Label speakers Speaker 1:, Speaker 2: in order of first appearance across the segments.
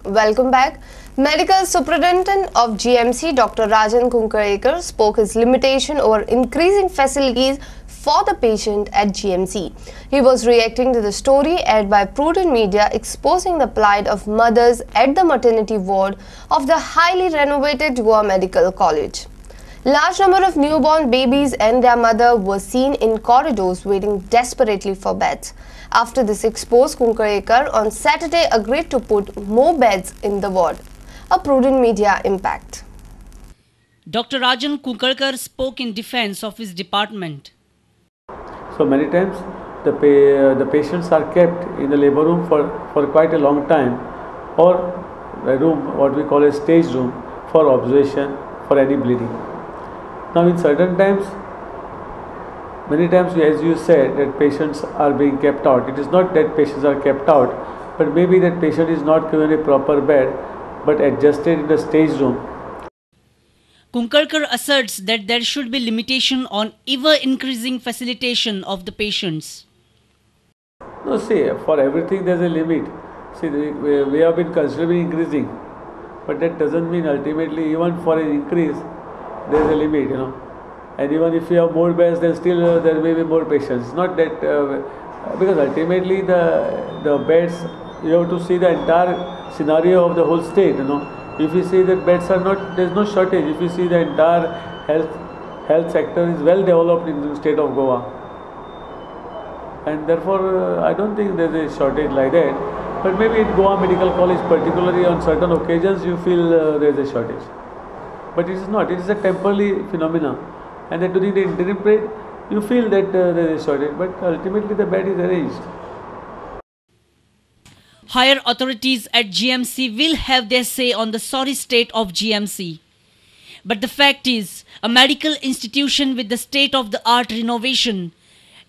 Speaker 1: Welcome back. Medical Superintendent of GMC, Dr. Rajan Kunkarekar, spoke his limitation over increasing facilities for the patient at GMC. He was reacting to the story aired by Prudent Media exposing the plight of mothers at the maternity ward of the highly renovated Goa Medical College. Large number of newborn babies and their mother were seen in corridors waiting desperately for beds. After this expose, Kunkarekar on Saturday agreed to put more beds in the ward. A Prudent Media impact.
Speaker 2: Dr. Rajan Kunkarekar spoke in defense of his department.
Speaker 3: So many times the patients are kept in the labor room for quite a long time, or a room, what we call a stage room, for observation for any bleeding. Now in certain times, many times, as you said, that patients are being kept out. It is not that patients are kept out, but maybe that patient is not given a proper bed but adjusted in the stage room.
Speaker 2: Kunkarekar asserts that there should be limitation on ever increasing facilitation of the patients.
Speaker 3: No, see, for everything there is a limit. See, we have been considerably increasing, but that doesn't mean ultimately even for an increase there is a limit, And even if you have more beds, then still there may be more patients. It's not that because ultimately the beds, you have to see the entire scenario of the whole state. If you see that beds are not, there is no shortage. If you see the entire health sector is well developed in the state of Goa, and therefore I don't think there is a shortage like that. But maybe at Goa Medical College, particularly on certain occasions, you feel there is a shortage. But it is not. It is a temporary phenomenon, and that during the interim period, you feel that there is a shortage. But ultimately, the bed is arranged.
Speaker 2: Higher authorities at GMC will have their say on the sorry state of GMC. But the fact is, a medical institution with the state-of-the-art renovation,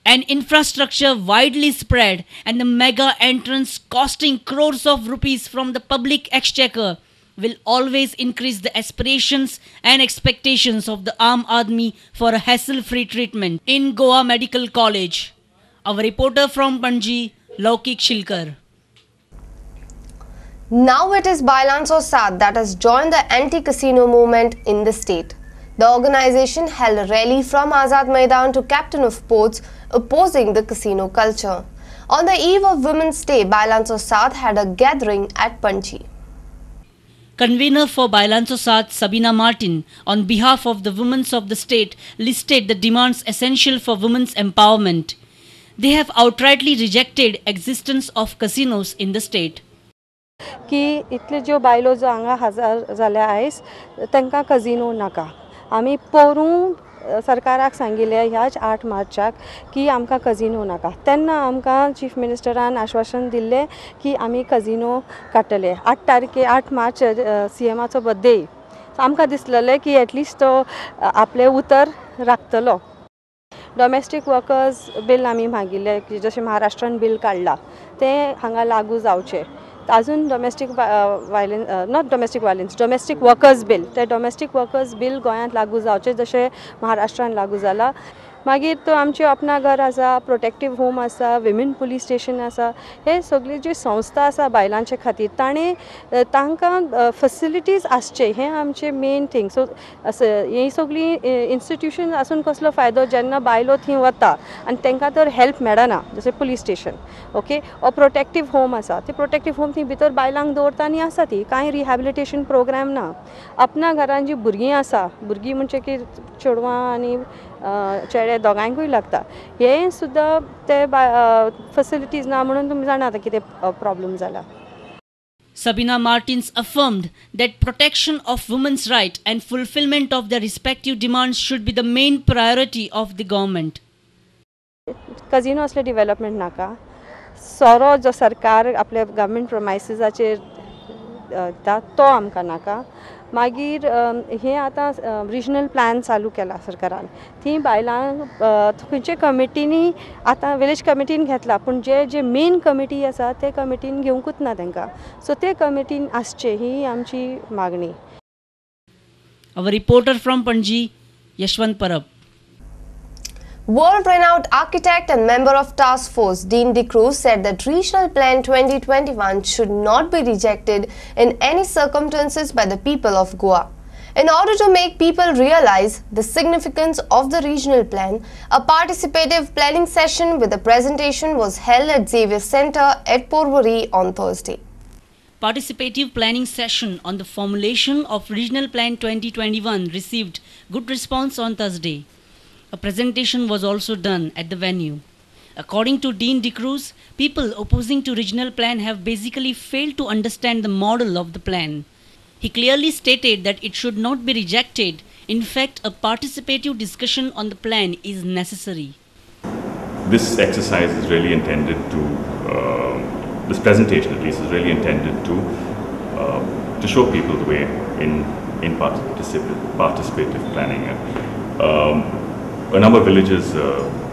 Speaker 2: an infrastructure widely spread, and the mega entrance costing crores of rupees from the public exchequer will always increase the aspirations and expectations of the Aam Aadmi for a hassle-free treatment in Goa Medical College. Our reporter from Panji, Laukik Shilkar.
Speaker 1: Now it is Bailanso Saath that has joined the anti-casino movement in the state. The organization held a rally from Azad Maidan to Captain of Ports opposing the casino culture. On the eve of Women's Day, Bailanso Saath had a gathering at Panji.
Speaker 2: Convener for Bailanso Saath, Sabina Martin, on behalf of the women of the state, listed the demands essential for women's empowerment. They have outrightly rejected existence of casinos in the state.
Speaker 4: की इतले ज्यो बायलो जो हांगा हजार जाल्या आयज तांकां कजिनो नाका. आमी पोरूं सरकाराक सांगिल्लें ह्याच 8 मार्चाक की आमकां कजिनो नाका. तेन्ना आमकां चीफ मिनिस्टरान आश्वासन दिल्लें की आमी कजिनो काडटले. 8 मार्च CMाचो बर्थडे. आमकां दिसलेलें की एटलिस्ट तो आपलें उतर राखतलो. डोमेस्टीक वर्कर्स बील आमी मागिल्लें की जशें महाराष्ट्रान बील काडला तें हांगा लागू जावचें. अजून डोमेस्टीक वर्कर्स बील ते डोमेस्टीक वर्कर्स बील गोंयांत लागू जावचे जशें महाराष्ट्रान लागू जाला. मागीर तो आमचे अपना घर आसा, प्रोटेक्टीव होम आसा, विमेन पुलीस स्टेशन आसा, हे सगळी जी संस्था आसा बायलांचे खातीर तांकां फॅसिलिटीज आसचे हें आमचें मेन थिंग. सो ही सगळी इन्स्टिट्यूशन आसून कसलो फायदो जेन्ना बायलो थंय वता आनी तांकां तर हेल्प मेळना जशें पुलीस स्टेशन ओके ओ प्रोटेक्टीव होम आसा. ते प्रोटेक्टीव होम थंय भितर बायलांक दवरता आनी आसा ती कांय रिहॅबिलिटेशन प्रोग्राम ना. अपना घरान जीं भुरगीं आसा, भुरगीं म्हणजे की चेडवां आनी चेडे दोगांयकूय लागता, हे सुद्दां ते फॅसिलिटीज ना म्हणून तुमी जाणा आतां कितें प्रॉब्लेम जाला.
Speaker 2: Sabina Martins affirmed that protection of women's right and fulfillment of their respective demands should be the main priority of the government.
Speaker 4: कजिनो असले डेव्हलपमेंट नाका. सोरो जो सरकार आपल्या गव्हर्मेंट प्रमायसिसाचेर दिता तो आमकां नाका. मागीर हे आतां रिजनल प्लॅन चालू केला सरकारान. थंय बायलांक खंयचे कमिटीनी आतां विलेज कमिटीन घेतला पूण जे मेन कमिटी आसा ते कमिटीन घेवंकूच ना तांकां. सो ते कमिटीन आसचे ही आमची मागणी.
Speaker 2: Our reporter from Panji, Yashwant Parab.
Speaker 1: World-renowned architect and member of task force Dean D'Cruz said that Regional Plan 2021 should not be rejected in any circumstances by the people of Goa. In order to make people realize the significance of the regional plan, a participative planning session with a presentation was held at Xavier Center at Porvorim on Thursday.
Speaker 2: Participative planning session on the formulation of Regional Plan 2021 received good response on Thursday. A presentation was also done at the venue. According to Dean D'Cruz, people opposing to regional plan have basically failed to understand the model of the plan. He clearly stated that it should not be rejected. In fact, a participative discussion on the plan is necessary.
Speaker 5: This exercise is really intended to, this presentation at least is really intended to show people the way in participative planning. A number of villages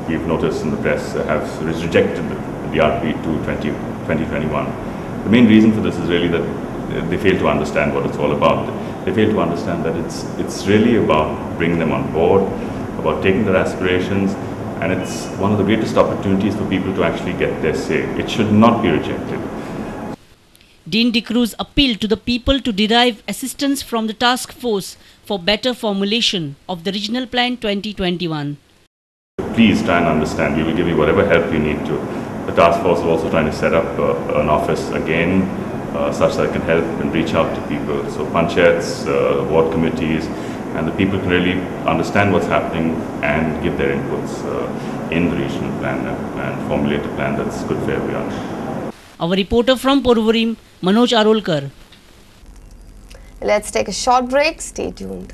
Speaker 5: we've noticed in the press have rejected the RP to 2021. The main reason for this is really that they fail to understand what it's all about. They fail to understand that it's really about bringing them on board, about taking their aspirations, and it's one of the greatest opportunities for people to actually get their say. It should not be rejected.
Speaker 2: Dean D'Cruz appealed to the people to derive assistance from the task force for better formulation of the Regional Plan 2021.
Speaker 5: Please try and understand. We will give you whatever help you need to. The task force is also trying to set up an office again, such that it can help and reach out to people. So panchayats, ward committees, and the people can really understand what's happening and give their inputs in the regional plan and formulate a plan that's good for everyone.
Speaker 2: Our reporter from Porvorim, Manoj Arolkar.
Speaker 1: Let's take a short break. Stay tuned.